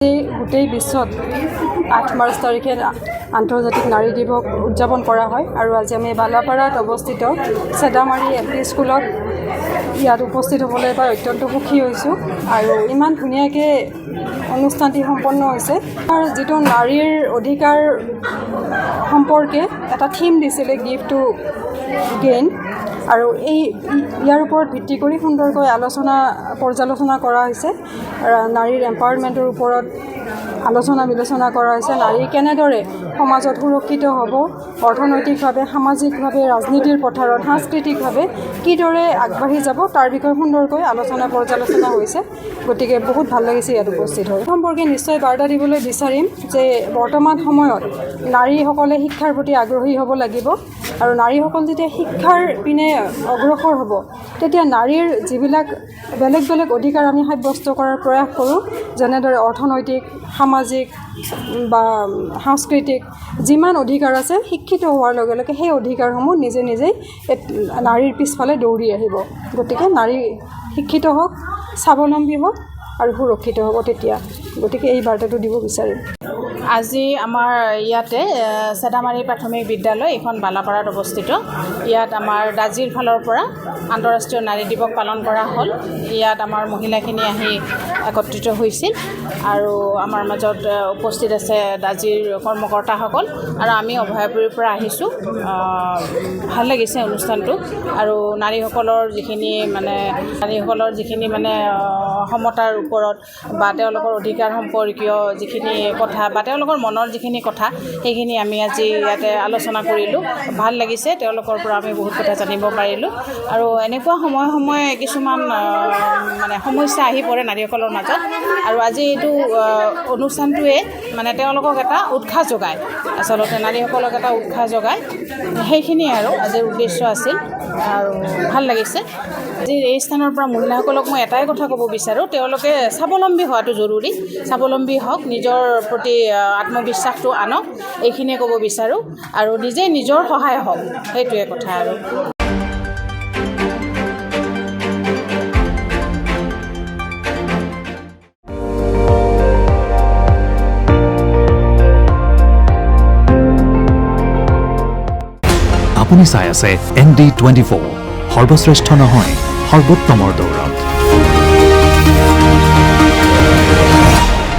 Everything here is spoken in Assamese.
গোটেই বিশ্বত 8 মাৰ্চ তাৰিখে আন্তৰ্জাতিক নাৰী দিৱস উদযাপন কৰা হয় আৰু আজি আমি বালাপাৰাত অৱস্থিত চেদামাৰী এলপি স্কুলত ইয়াত উপস্থিত হ'বলৈ পাই অত্যন্ত সুখী হৈছোঁ আৰু ইমান ধুনীয়াকৈ অনুষ্ঠানটি সম্পন্ন হৈছে আৰু যিটো নাৰীৰ অধিকাৰ সম্পৰ্কে এটা থিম দিছিলে গিভ টু গেইন আৰু ইয়াৰ ওপৰত ভিত্তি কৰি সুন্দৰকৈ পৰ্যালোচনা কৰা হৈছে নাৰীৰ এম্পাৱাৰমেণ্টৰ ওপৰত আলোচনা বিলোচনা কৰা হৈছে নাৰী কেনেদৰে সমাজত সুৰক্ষিত হ'ব অৰ্থনৈতিকভাৱে সামাজিকভাৱে ৰাজনীতিৰ পথাৰত সাংস্কৃতিকভাৱে কিদৰে আগবাঢ়ি যাব তাৰ বিষয়ে সুন্দৰকৈ পৰ্যালোচনা হৈছে গতিকে বহুত ভাল লাগিছে ইয়াত উপস্থিত হৈ সম্পৰ্কে নিশ্চয় বাৰ্তা দিবলৈ বিচাৰিম যে বৰ্তমান সময়ত নাৰীসকলে শিক্ষাৰ প্ৰতি আগ্ৰহী হ'ব লাগিব আৰু নাৰীসকল যেতিয়া শিক্ষাৰ পিনে অগ্ৰসৰ হ'ব তেতিয়া নাৰীৰ যিবিলাক বেলেগ বেলেগ অধিকাৰ আমি সাব্যস্ত কৰাৰ প্ৰয়াস কৰোঁ যেনেদৰে অৰ্থনৈতিক সামাজিক বা সাংস্কৃতিক যিমান অধিকাৰ আছে শিক্ষিত হোৱাৰ লগে লগে সেই অধিকাৰসমূহ নিজে নিজেই নাৰীৰ পিছফালে দৌৰি আহিব গতিকে নাৰী শিক্ষিত হওক স্বাৱলম্বী হওক আৰু সুৰক্ষিত হ'ব তেতিয়া গতিকে এই বাৰ্তাটো দিব বিচাৰিম আজি আমাৰ ইয়াতে চেদামাৰী প্ৰাথমিক বিদ্যালয় এখন বালাপাৰাত অৱস্থিত ইয়াত আমাৰ দাজিৰ ফালৰ পৰা আন্তঃৰাষ্ট্ৰীয় নাৰী দিৱস পালন কৰা হ'ল ইয়াত আমাৰ মহিলাখিনি আহি একত্ৰিত হৈছিল আৰু আমাৰ মাজত উপস্থিত আছে দাজিৰ কৰ্মকৰ্তাসকল আৰু আমি অভয়াপুৰীৰ পৰা আহিছোঁ ভাল লাগিছে অনুষ্ঠানটো আৰু নাৰীসকলৰ যিখিনি মানে সমতাৰ ওপৰত বা তেওঁলোকৰ অধিকাৰ সম্পৰ্কীয় যিখিনি কথা বা তেওঁলোকৰ মনৰ যিখিনি কথা সেইখিনি আমি আজি ইয়াতে আলোচনা কৰিলোঁ ভাল লাগিছে তেওঁলোকৰ পৰা আমি বহুত কথা জানিব পাৰিলোঁ আৰু এনেকুৱা সময়ে কিছুমান মানে সমস্যা আহি পৰে নাৰীসকলৰ মাজত আৰু আজি এইটো অনুষ্ঠানটোৱে মানে তেওঁলোকক এটা উৎসাহ যোগায় আচলতে নাৰীসকলক এটা উৎসাহ যোগায় সেইখিনিয়ে আৰু আজিৰ উদ্দেশ্য আছিল আৰু ভাল লাগিছে আজি এই স্থানৰ পৰা মহিলাসকলক মই এটাই কথা ক'ব বিচাৰোঁ তেওঁলোকে স্বাৱলম্বী হোৱাটো জৰুৰী স্বাৱলম্বী হওক নিজৰ প্ৰতি আত্মবিশ্বাসটো আনক এইখিনিয়ে ক'ব বিচাৰোঁ আৰু নিজে নিজৰ সহায় হওক সেইটোৱে কথা আৰু আপুনি চাই আছে ND24 সৰ্বশ্ৰেষ্ঠ নহয় সৰ্বোত্তমৰ দৌৰত